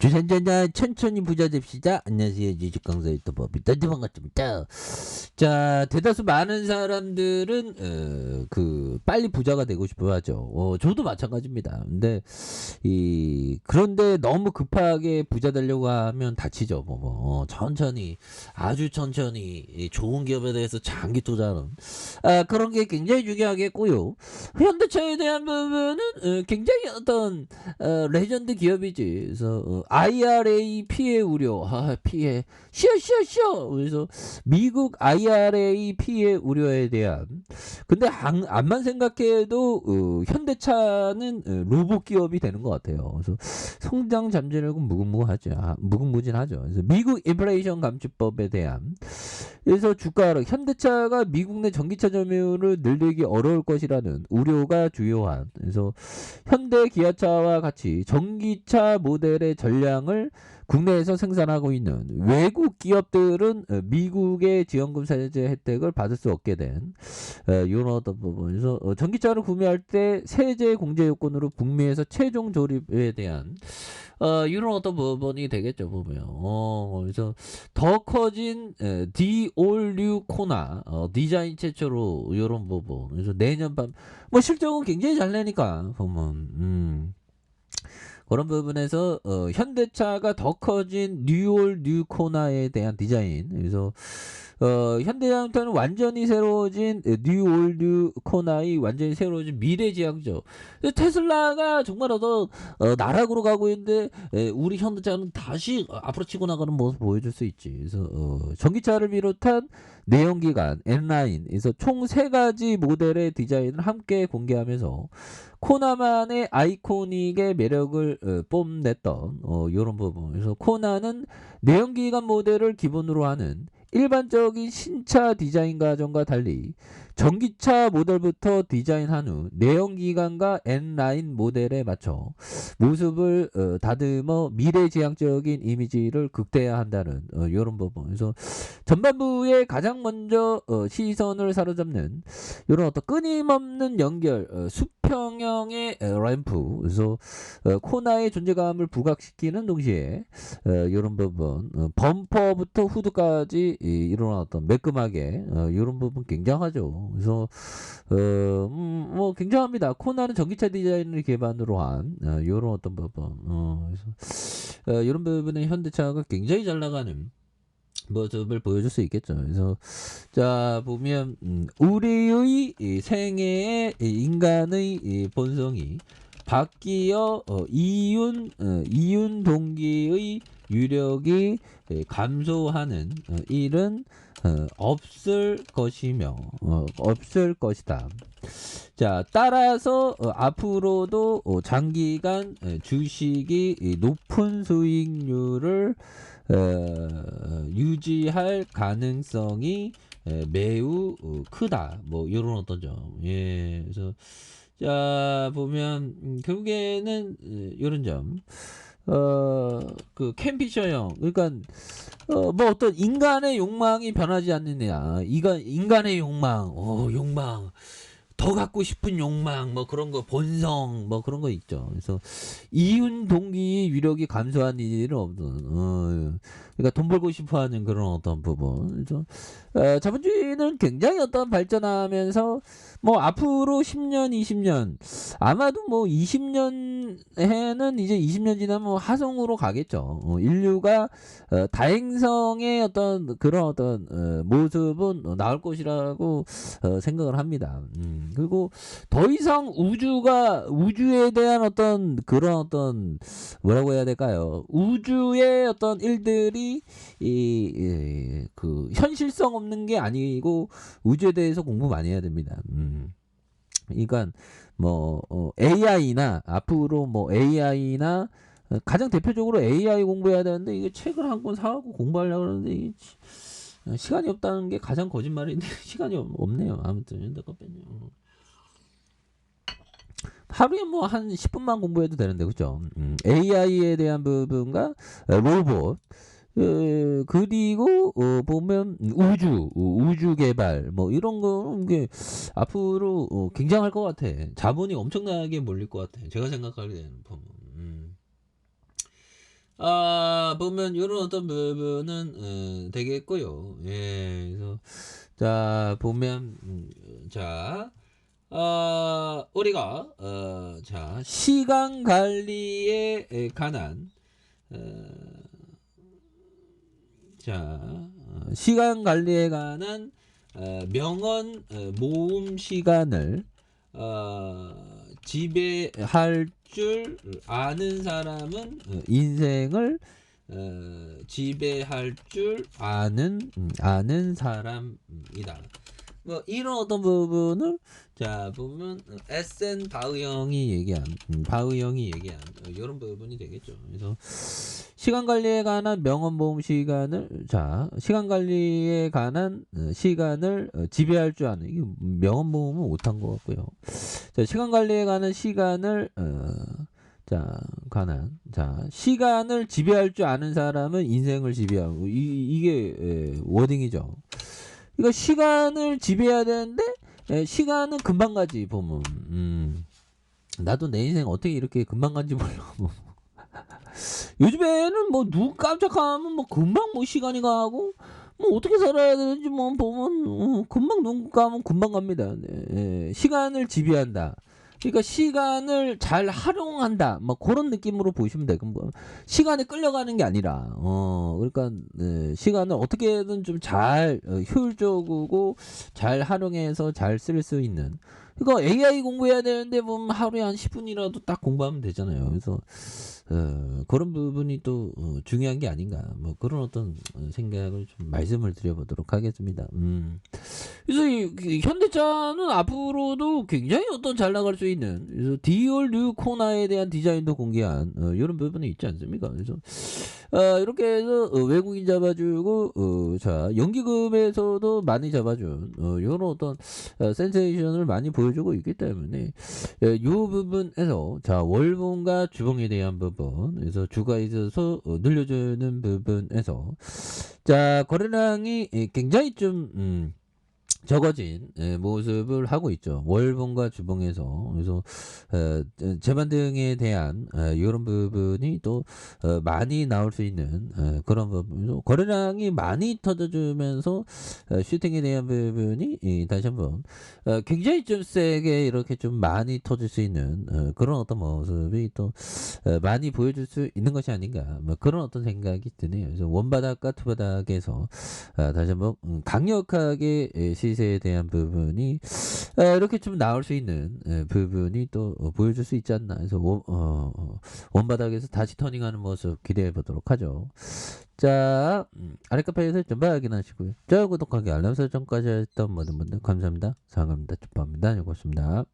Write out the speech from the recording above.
주산전자 천천히 부자 됩시다. 안녕하세요. 주식강사 유튜버 미터디 반갑습니다. 자, 대다수 많은 사람들은 빨리 부자가 되고 싶어 하죠. 저도 마찬가지입니다. 근데 그런데 너무 급하게 부자 되려고 하면 다치죠. 천천히, 아주 천천히 좋은 기업에 대해서 장기 투자는 그런 게 굉장히 중요하겠고요. 현대차에 대한 부분은 굉장히 어떤 레전드 기업이지. 그래서 IRA 피해 우려, 피해 쉬어. 그래서 미국 IRA 피해 우려에 대한. 근데 암만 생각해도 현대차는 로봇 기업이 되는 것 같아요. 그래서 성장 잠재력은 무궁무진하죠. 그래서 미국 인플레이션 감축법에 대한. 그래서 주가로 현대차가 미국 내 전기차 점유율을 늘리기 어려울 것이라는 우려가 주요한. 그래서 현대 기아차와 같이 전기차 모델의 전량을 국내에서 생산하고 있는 외국 기업들은 미국의 지원금 세제 혜택을 받을 수 없게 된 이런 어떤 부분에서 전기차를 구매할 때 세제 공제 요건으로 북미에서 최종 조립에 대한 이런 어떤 부분이 되겠죠, 보면. 그래서 더 커진 디올 뉴 코나 디자인 최초로 이런 부분. 그래서 내년 밤 실적은 굉장히 잘 내니까 보면 그런 부분에서 현대차가 더 커진 뉴올 뉴 코나에 대한 디자인. 그래서 현대자동차는 완전히 새로워진 뉴올 뉴 코나의 완전히 새로워진 미래지향적. 테슬라가 정말 어떤 나락으로 가고 있는데 우리 현대차는 다시 앞으로 치고 나가는 모습 보여줄 수 있지. 그래서 전기차를 비롯한 내연기관 N9, 그래서 총 3가지 모델의 디자인을 함께 공개하면서 코나만의 아이코닉의 매력을 뽐냈던 이런 부분. 그래서 코나는 내연기관 모델을 기본으로 하는 일반적인 신차 디자인 과정과 달리 전기차 모델부터 디자인한 후 내연기관과 N9 모델에 맞춰 모습을 다듬어 미래지향적인 이미지를 극대화한다는 이런 부분. 그래서 전반부에 가장 먼저 시선을 사로잡는 이런 어떤 끊임없는 연결, 수평형의 램프. 그래서 코나의 존재감을 부각시키는 동시에 이런 부분, 범퍼부터 후드까지 이런 어떤 매끈하게 이런 부분 굉장하죠. 그래서 굉장합니다. 코나는 전기차 디자인을 기반으로 한 이런 어떤 부분. 그래서 이런 부분에 현대차가 굉장히 잘 나가는 모습을 보여줄 수 있겠죠. 그래서 자 보면 우리의 생애에 인간의 본성이 바뀌어 이윤 동기의 유력이 감소하는 일은 없을 것이다. 자, 따라서 앞으로도 장기간 주식이 높은 수익률을 유지할 가능성이 매우 크다. 이런 어떤 점. 예, 그래서 자 보면 결국에는 이런 점. 캠피셔형, 그러니까 어떤 인간의 욕망이 변하지 않느냐. 인간의 욕망, 더 갖고 싶은 욕망, 그런 거, 본성, 그런 거 있죠. 그래서 이윤 동기 위력이 감소한 일은 없는, 그러니까 돈 벌고 싶어 하는 그런 어떤 부분. 그래서 자본주의는 굉장히 어떤 발전하면서 앞으로 10년, 20년, 아마도 20년에는 이제 20년 지나면 하성으로 가겠죠. 인류가 다행성의 어떤 그런 어떤 모습은 나올 것이라고 생각을 합니다. 그리고 더 이상 우주에 대한 어떤 그런 어떤 뭐라고 해야 될까요? 우주의 어떤 일들이 그 현실성 없는 게 아니고 우주에 대해서 공부 많이 해야 됩니다. 그러니까 AI나 앞으로 AI나 가장 대표적으로 AI 공부해야 되는데 이게 책을 한 권 사갖고 공부하려고 하는데 이게 시간이 없다는 게 가장 거짓말인데 시간이 없네요. 아무튼 현대카페는요. 하루에 한 10분만 공부해도 되는데 그죠? AI에 대한 부분과 로봇, 그리고 보면 우주 개발 이런 거 게 앞으로 굉장할 것 같아. 자본이 엄청나게 몰릴 것 같아. 제가 생각하기에는 보면. 보면 요런 어떤 부분은 되겠고요. 예. 그래서 자 보면 자 우리가 자 시간 관리에 관한 어 자 시간 관리에 관한 명언 모음 시간을 지배할 줄 아는 사람은 인생을 지배할 줄 아는 사람이다. 뭐 이런 어떤 부분을 자 보면 에센 바흐 형이 얘기한 이런 부분이 되겠죠. 그래서 시간 관리에 관한 명언 모음 시간을 자 시간 관리에 관한 시간을 지배할 줄 아는 이게 명언 모음은 못한 것 같고요. 자 시간 관리에 관한 시간을 자 시간을 지배할 줄 아는 사람은 인생을 지배하고 이게 워딩이죠. 이거 시간을 지배해야 되는데 시간은 금방 가지 보면 나도 내 인생 어떻게 이렇게 금방 간지 몰라. 요즘에는 뭐 눈 깜짝하면 뭐 금방 뭐 시간이 가고 뭐 어떻게 살아야 되는지 뭐 보면 금방 눈 감으면 금방 갑니다. 네, 예, 시간을 지배한다. 그러니까 시간을 잘 활용한다. 뭐 그런 느낌으로 보시면 되고 뭐 시간에 끌려가는 게 아니라 그러니까 시간을 어떻게든 좀 잘 효율적이고 잘 활용해서 잘 쓸 수 있는 그러니까 AI 공부해야 되는데 보면 하루에 한 10분이라도 딱 공부하면 되잖아요. 그래서 그런 부분이 또 중요한 게 아닌가 뭐 그런 어떤 생각을 좀 말씀을 드려보도록 하겠습니다. 그래서 이 현대차는 앞으로도 굉장히 어떤 잘 나갈 수 있는 그래서 디올 뉴 코나에 대한 디자인도 공개한 이런 부분이 있지 않습니까? 그래서 이렇게 해서 외국인 잡아주고 자 연기금에서도 많이 잡아준 이런 어떤 센세이션을 많이 보여주고 있기 때문에 이 부분에서 자 월봉과 주봉에 대한 부분 그래서 주가 있어서 늘려주는 부분에서 자 거래량이 굉장히 좀 적어진 모습을 하고 있죠. 월봉과 주봉에서 그래서 재반 등에 대한 이런 부분이 또 많이 나올 수 있는 그런 부분 거래량이 많이 터져주면서 슈팅에 대한 부분이 다시 한번 굉장히 좀 세게 이렇게 좀 많이 터질 수 있는 그런 어떤 모습이 또 많이 보여줄 수 있는 것이 아닌가 뭐 그런 어떤 생각이 드네요. 그래서 원바닥과 투바닥에서 다시 한번 강력하게 시세에 대한 부분이 이렇게 좀 나올 수 있는 부분이 또 보여줄 수 있지 않나 해서 원바닥에서 다시 터닝하는 모습 기대해 보도록 하죠. 자 아랫카페에 설정 확인하시고요. 좋아요 구독하기 알람 설정까지 했던 모든 분들 감사합니다. 사랑합니다. 축복합니다. 고맙습니다.